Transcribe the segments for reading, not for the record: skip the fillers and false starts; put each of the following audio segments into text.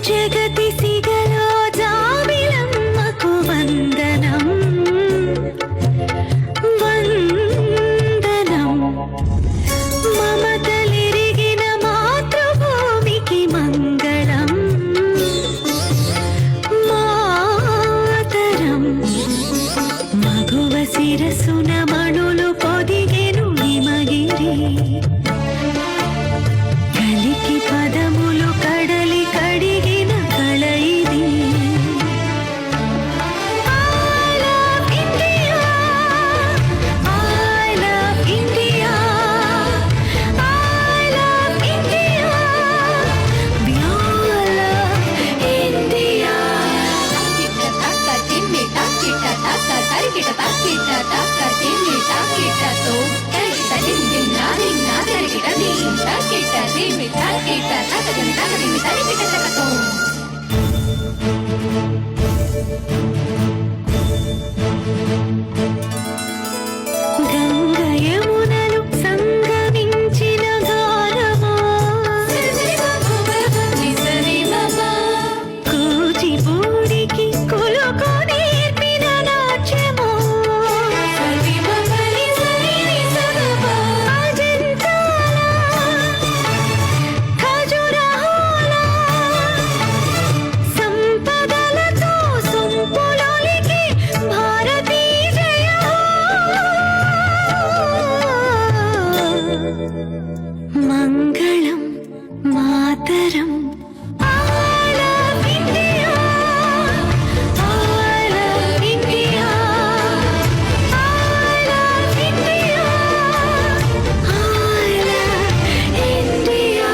జగతి సిగలో జాబిలమ్మకు వందనం వందనం మమతలిరిగిన మాతృభూమికి మంగళం మాతరం మగువ శిరసున మణులు పొదిగెను హిమగిరి కలికి పదములు కడలి కడిగిన కళయిది గంగయమునలు సంగమించిన గానమా కూచిపూడికి కొలుకు నేర్పిన నాట్యమా అజంతాల ఖజురహోల సంపదలతో సొంపులొలికి భారతీ జయ మంగళం మాతరం I love India I love India I love India I love India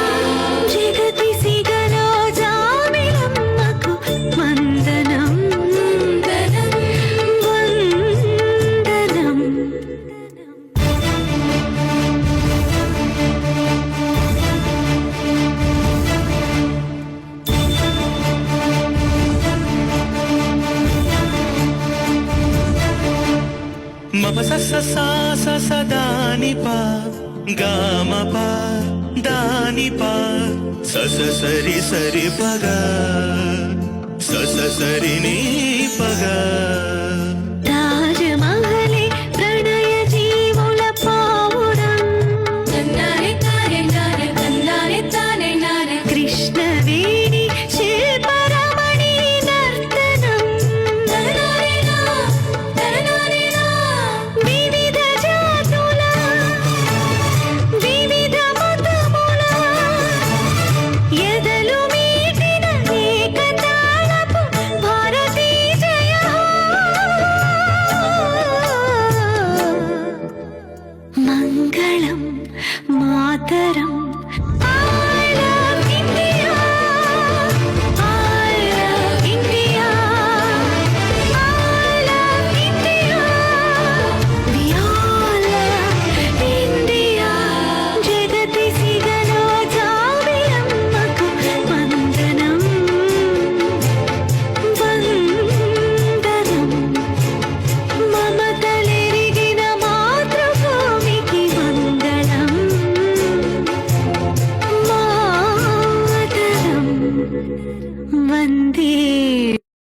జగతి సిగలో జాబిలమ్మకు వందనం వందనం మమ సస సాస సదాని పా గామ పా దాని పా సస సరి సరి పగా సస సరి నీ పగా తాజమహలే ప్రణయ జీవుల పావురం కృష్ణవేణి శిల్పరమణి నర్తనం వివిధ జాతుల వివిధ మతముల ఎదలు మీటిన ఏకతాళపు భారతీ జయ మంగళం మాతరం